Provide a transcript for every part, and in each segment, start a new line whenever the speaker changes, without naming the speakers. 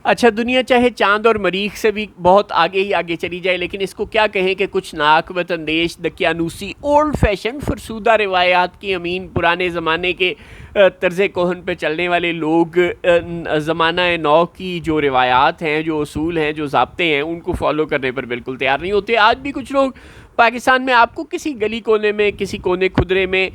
अच्छा, दुनिया चाहे चांद और मरीख से भी बहुत आगे ही आगे चली जाए, लेकिन इसको क्या कहें कि कुछ नाकबत अंदेश दकियानूसी ओल्ड फैशन फरसूदा रिवायात की अमीन पुराने ज़माने के तर्ज़ कोहन पे चलने वाले लोग ज़माना नौ की जो रिवायात हैं, जो असूल हैं, जो ज़ाब्ते हैं, उनको फॉलो करने पर बिल्कुल तैयार नहीं होते। आज भी कुछ लोग पाकिस्तान में आपको किसी गली कोने में, किसी कोने खुदरे में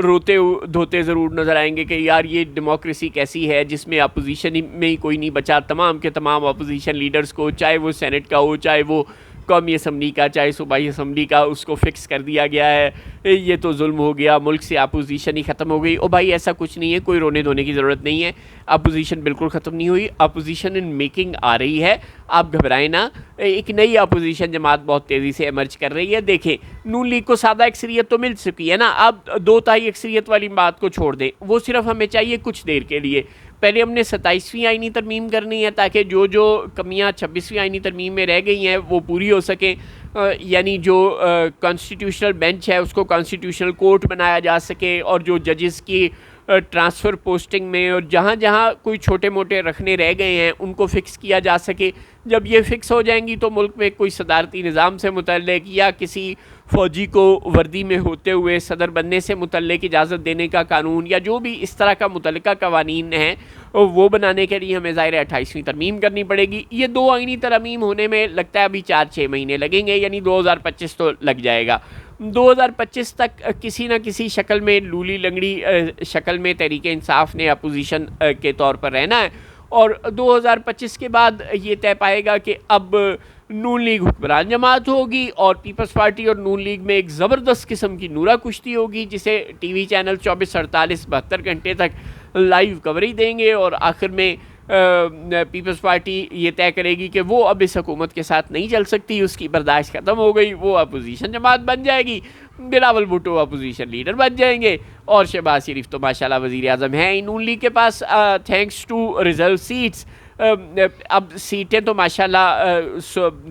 रोते धोते ज़रूर नज़र आएंगे कि यार ये डेमोक्रेसी कैसी है जिसमें अपोजिशन में ही कोई नहीं बचा। तमाम के तमाम अपोजिशन लीडर्स को, चाहे वो सेनेट का हो, चाहे वो कौमी असम्बली का, चाहे सूबाई असम्बली का, उसको फिक्स कर दिया गया है। ये तो जुल्म हो गया, मुल्क से अपोजिशन ही ख़त्म हो गई। ओ भाई, ऐसा कुछ नहीं है, कोई रोने धोने की ज़रूरत नहीं है। अपोजिशन बिल्कुल ख़त्म नहीं हुई, अपोजिशन इन मेकिंग आ रही है। आप घबराएं ना, एक नई अपोजिशन जमात बहुत तेज़ी से एमर्ज कर रही है। देखें, नून लीग को सादा अक्सरियत तो मिल चुकी है ना, अब 2 तिहाई अक्सरियत वाली बात को छोड़ दें, वो सिर्फ हमें चाहिए कुछ देर के लिए। पहले हमने 27वीं आईनी तरमीम करनी है ताकि जो जो कमियां 26वीं आईनी तरमीम में रह गई हैं वो पूरी हो सकें। यानी जो कॉन्स्टिट्यूशनल बेंच है उसको कॉन्स्टिट्यूशनल कोर्ट बनाया जा सके, और जो जजेस की ट्रांसफ़र पोस्टिंग में और जहाँ जहाँ कोई छोटे मोटे रखने रह गए हैं उनको फ़िक्स किया जा सके। जब ये फ़िक्स हो जाएंगी तो मुल्क में कोई सदारती निज़ाम से मुतल्लिक या किसी फ़ौजी को वर्दी में होते हुए सदर बनने से मुतल्लिक इजाज़त देने का कानून, या जो भी इस तरह का मुतल्लिका कवानीन हैं, वो बनाने के लिए हमें ज़ाहिर है 28वीं तरमीम करनी पड़ेगी। ये 2 आईनी तरमीम होने में लगता है अभी 4-6 महीने लगेंगे, यानी 2025 तो लग जाएगा। 2025 तक किसी न किसी शक्ल में, लूली लंगड़ी शक्ल में तहरीक इंसाफ ने अपोजिशन के तौर पर रहना है, और 2025 के बाद ये तय पाएगा कि अब नून लीग हुक्मरान जमात होगी और पीपल्स पार्टी और नून लीग में एक ज़बरदस्त किस्म की नूरा कुश्ती होगी, जिसे टीवी चैनल 24, 48, 72 घंटे तक लाइव कवरेज देंगे। और आखिर में पीपल्स पार्टी ये तय करेगी कि वो अब इस हुकूमत के साथ नहीं चल सकती, उसकी बर्दाश्त ख़त्म हो गई, वो अपोजिशन जमात बन जाएगी। बिलावल भुट्टो अपोजिशन लीडर बन जाएंगे, और शहबाज शरीफ तो माशाल्लाह वज़ीर आज़म हैं। नून लीग के पास थैंक्स टू रिजर्व सीट्स अब सीटें तो माशाल्लाह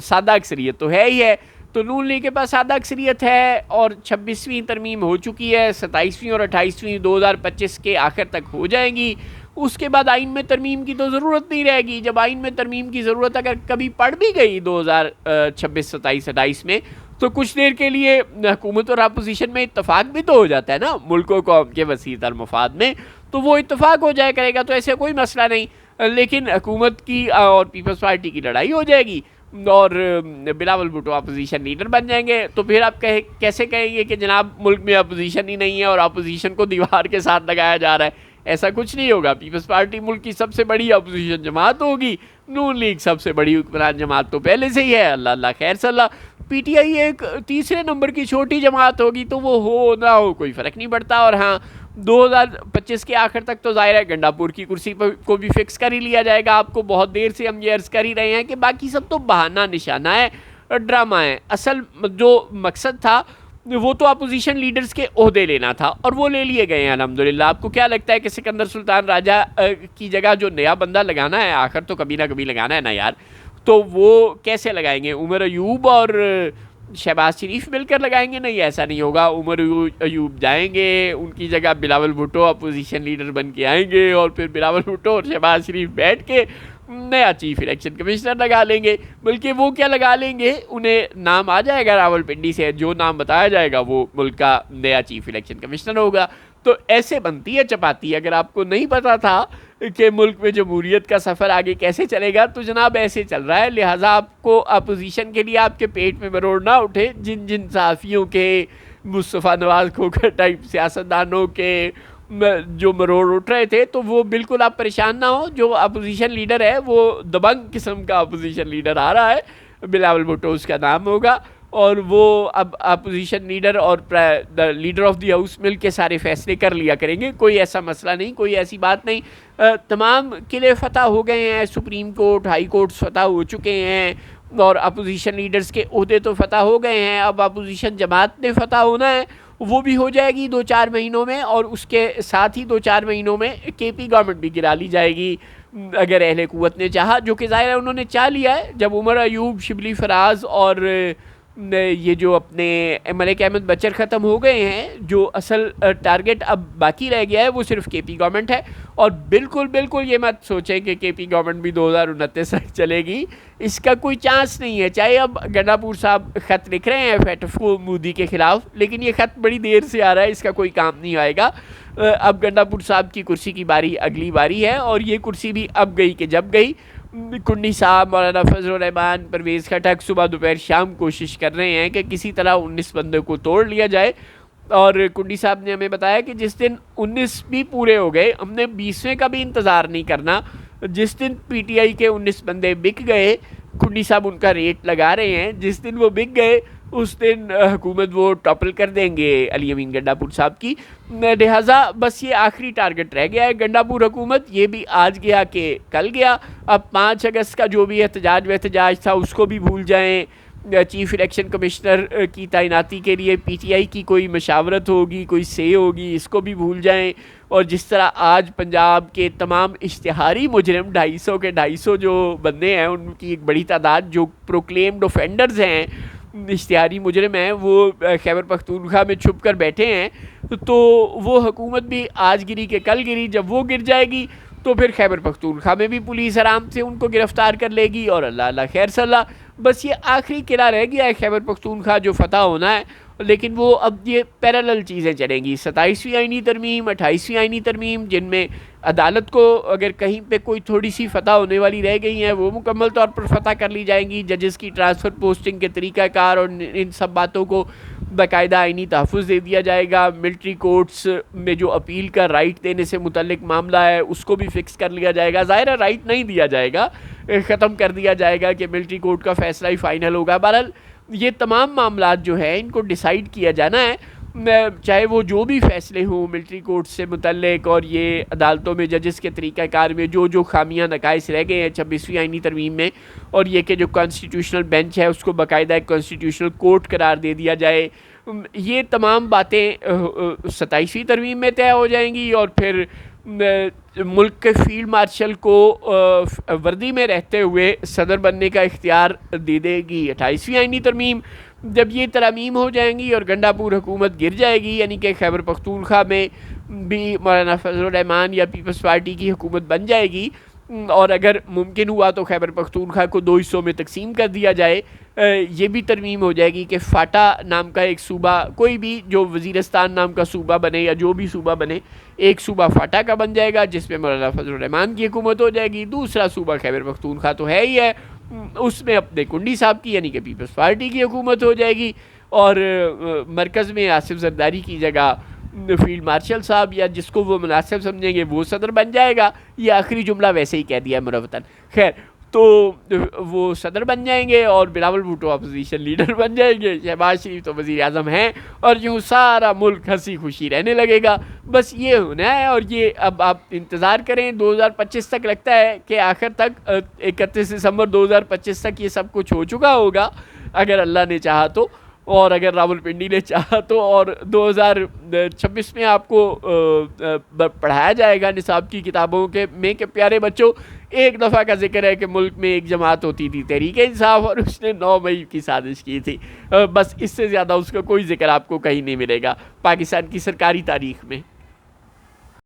सादा अक्सरियत तो है ही है, तो नून लीग के पास सादा अक्सरियत है, और 26वीं तरमीम हो चुकी है, 27वीं और 28वीं 2025 के आखिर तक हो जाएंगी। उसके बाद आइन में तरमीम की तो ज़रूरत नहीं रहेगी। जब आइन में तरमीम की ज़रूरत अगर कभी पड़ भी गई 2026, 27, 28 में, तो कुछ देर के लिए हुकूमत और अपोजिशन में इत्तफाक भी तो हो जाता है ना, मुल्क व कौम के वसीतर मफाद में, तो वो इत्तफाक हो जाया करेगा, तो ऐसे कोई मसला नहीं। लेकिन हुकूमत की और पीपल्स पार्टी की लड़ाई हो जाएगी और बिलावल भुट्टो अपोजिशन लीडर बन जाएंगे। तो फिर आप कैसे कहेंगे कि जनाब मुल्क में अपोजिशन ही नहीं है और अपोजिशन को दीवार के साथ लगाया जा रहा है? ऐसा कुछ नहीं होगा। पीपल्स पार्टी मुल्क की सबसे बड़ी अपोजिशन जमात होगी, नून लीग सबसे बड़ी हुक्मरान जमात तो पहले से ही है, अल्लाह अल्लाह खैर सल्ला। पीटीआई एक तीसरे नंबर की छोटी जमात होगी, तो वो हो ना हो कोई फ़र्क नहीं पड़ता। और हाँ, 2025 के आखिर तक तो ज़ाहिर है गंडापुर की कुर्सी पर को भी फिक्स कर ही लिया जाएगा। आपको बहुत देर से हम ये अर्ज़ कर ही रहे हैं कि बाकी सब तो बहाना निशाना है, ड्रामा है। असल जो मकसद था वो तो अपोजिशन लीडर्स के ओहदे लेना था, और वो ले लिए गए हैं अल्हम्दुलिल्लाह। आपको क्या लगता है कि सिकंदर सुल्तान राजा की जगह जो नया बंदा लगाना है, आखिर तो कभी ना कभी लगाना है ना यार, तो वो कैसे लगाएंगे? उमर अयूब और शहबाज शरीफ मिलकर लगाएंगे? नहीं, ऐसा नहीं होगा। उमर अयूब जाएंगे, उनकी जगह बिलावल भुट्टो अपोजिशन लीडर बन के आएंगे, और फिर बिलावल भुट्टो और शहबाज शरीफ बैठ के नया चीफ इलेक्शन कमिश्नर लगा लेंगे। बल्कि वो क्या लगा लेंगे, उन्हें नाम आ जाएगा रावलपिंडी से, जो नाम बताया जाएगा वो मुल्क का नया चीफ इलेक्शन कमिश्नर होगा। तो ऐसे बनती है चपाती। अगर आपको नहीं पता था कि मुल्क में जमहूरियत का सफ़र आगे कैसे चलेगा, तो जनाब ऐसे चल रहा है। लिहाजा आपको अपोजिशन के लिए आपके पेट में मरोड़ ना उठे। जिन जिन सहाफ़ियों के, मुस्तफ़ा नवाज़ खोखर टाइप सियासतदानों के जो मरोड़ उठ रहे थे, तो वो बिल्कुल आप परेशान ना हो। जो अपोजिशन लीडर है वो दबंग किस्म का अपोजिशन लीडर आ रहा है, बिलावल भुट्टो उसका नाम होगा, और वो अब अपोजिशन लीडर और the leader of the house मिल के सारे फैसले कर लिया करेंगे। कोई ऐसा मसला नहीं, कोई ऐसी बात नहीं। तमाम किले फतह हो गए हैं, सुप्रीम कोर्ट, हाई कोर्ट फतह हो चुके हैं, और अपोजिशन लीडर्स के ओहदे तो फतह हो गए हैं। अब अपोजिशन जमात ने फतह होना है, वो भी हो जाएगी 2-4 महीनों में, और उसके साथ ही 2-4 महीनों में केपी गवर्नमेंट भी गिरा ली जाएगी, अगर अहले कुव्वत ने चाहा, जो कि ज़ाहिर है उन्होंने चाह लिया है। जब उमर अयूब, शिबली फराज और ये जो अपने मलिक अहमद बचर ख़त्म हो गए हैं, जो असल टारगेट अब बाकी रह गया है वो सिर्फ केपी गवर्नमेंट है। और बिल्कुल बिल्कुल ये मत सोचें कि केपी गवर्नमेंट भी 2029 तक चलेगी, इसका कोई चांस नहीं है। चाहे अब गंडापुर साहब ख़त लिख रहे हैं FATF को मोदी के ख़िलाफ़, लेकिन ये ख़त बड़ी देर से आ रहा है, इसका कोई काम नहीं आएगा। अब गंडापुर साहब की कुर्सी की बारी अगली बारी है, और ये कुर्सी भी अब गई कि जब गई। कुंडी साहब, मौलाना फजल रहमान, परवेज़ खटक सुबह दोपहर शाम कोशिश कर रहे हैं कि किसी तरह 19 बंदों को तोड़ लिया जाए। और कुंडी साहब ने हमें बताया कि जिस दिन 19 भी पूरे हो गए, हमने 20वें का भी इंतज़ार नहीं करना। जिस दिन PTI के 19 बंदे बिक गए, कुंडी साहब उनका रेट लगा रहे हैं, जिस दिन वो बिक गए उस दिन हुकूमत वो टॉपल कर देंगे अली अमीन गंडापुर साहब की। लिहाजा बस ये आखिरी टारगेट रह गया है गंडापुर हुकूमत, ये भी आज गया कि कल गया। अब 5 अगस्त का जो भी एहतजाज था उसको भी भूल जाएं। चीफ इलेक्शन कमिश्नर की तैनाती के लिए PTI की कोई मशावरत होगी, कोई से होगी, इसको भी भूल जाएं। और जिस तरह आज पंजाब के तमाम इश्तिहारी मुजरिम 250 के 250 जो बंदे हैं, उनकी एक बड़ी तादाद जो प्रोक्लेम्ड ऑफेंडर्स हैं, इश्तिहारी मुजरिम हैं, वो खैबर पख्तूनख्वा में छुप कर बैठे हैं। तो वो हुकूमत भी आज गिरी के कल गिरी। जब वो गिर जाएगी तो फिर खैबर पख्तूनख्वा में भी पुलिस आराम से उनको गिरफ़्तार कर लेगी, और अल्लाह अल्लाह खैर सल्ला। बस ये आखिरी किला रह गया है खैबर पख्तूनख्वा जो फ़तह होना है। लेकिन वो अब ये पैरेलल चीज़ें चलेंगी, 27वीं आइनी तरमीम, 28वीं आइनी तरमीम, जिनमें अदालत को अगर कहीं पे कोई थोड़ी सी फ़तह होने वाली रह गई हैं वो मुकम्मल तौर पर फ़तह कर ली जाएंगी। जजेस की ट्रांसफ़र पोस्टिंग के तरीक़ाकार और इन सब बातों को बाकायदा आइनी तहफ़्फ़ुज़ दे दिया जाएगा। मिलिट्री कोर्ट्स में जो अपील का राइट देने से मुतल्लिक मामला है उसको भी फ़िक्स कर लिया जाएगा। ज़ाहिर है राइट नहीं दिया जाएगा, ख़त्म कर दिया जाएगा कि मिलिट्री कोर्ट का फ़ैसला ही फ़ाइनल होगा। बहरहाल ये तमाम मामलात जो हैं इनको डिसाइड किया जाना है, चाहे वो जो भी फ़ैसले हों मिलिट्री कोर्ट से मुतल्लिक, और ये अदालतों में जजेस के तरीक़ाकार में जो जो खामियां नकाइस रह गए हैं 26वीं आइनी तरमीम में, और ये कि जो कॉन्स्टिट्यूशनल बेंच है उसको बाकायदा एक कॉन्स्टिट्यूशनल कोर्ट करार दे दिया जाए। ये तमाम बातें 27वीं तरमीम में तय हो जाएंगी। और फिर मुल्क के फील्ड मार्शल को वर्दी में रहते हुए सदर बनने का इख्तियार दे देगी 28वीं आइनी तरमीम। जब ये तरमीम हो जाएंगी और गंडापुर हुकूमत गिर जाएगी, यानी कि खैबर पख्तूनख्वा में भी मौलाना फजल रहमान या पीपल्स पार्टी की हुकूमत बन जाएगी, और अगर मुमकिन हुआ तो खैबर पख्तूनख्वा को 2 हिस्सों में तकसीम कर दिया जाए। ये भी तरमीम हो जाएगी कि फ़ाटा नाम का एक सूबा, कोई भी जो वज़ीरिस्तान नाम का सूबा बने या जो भी सूबा बने, एक सूबा फ़ाटा का बन जाएगा जिसमें मौलाना फजल रहमान की हुकूमत हो जाएगी। दूसरा सूबा खैबर पख्तूनख्वा तो है ही है, उसमें अपने कुंडी साहब की यानी कि पीपल्स पार्टी की हुकूमत हो जाएगी। और मरकज़ में आसिफ जरदारी की जगह फील्ड मार्शल साहब या जिसको वो मुनासिब समझेंगे वो सदर बन जाएगा। ये आखिरी जुमला वैसे ही कह दिया मुरवतन। खैर, तो वो सदर बन जाएंगे और बिलावल भुट्टो अपोजिशन लीडर बन जाएंगे, शहबाज शरीफ तो वज़ीर आज़म हैं, और यूँ सारा मुल्क हंसी खुशी रहने लगेगा। बस ये होना है। और ये अब आप इंतज़ार करें 2025 तक। लगता है कि आखिर तक 31 दिसंबर 2025 तक ये सब कुछ हो चुका होगा अगर अल्लाह ने चाहा तो, और अगर रावलपिंडी ने चाहा तो। और 2026 में आपको पढ़ाया जाएगा निसाब की किताबों के में कि प्यारे बच्चों, एक दफ़ा का जिक्र है कि मुल्क में एक जमात होती थी तहरीक इंसाफ, और उसने 9 मई की साजिश की थी। बस इससे ज़्यादा उसका कोई जिक्र आपको कहीं नहीं मिलेगा पाकिस्तान की सरकारी तारीख़ में।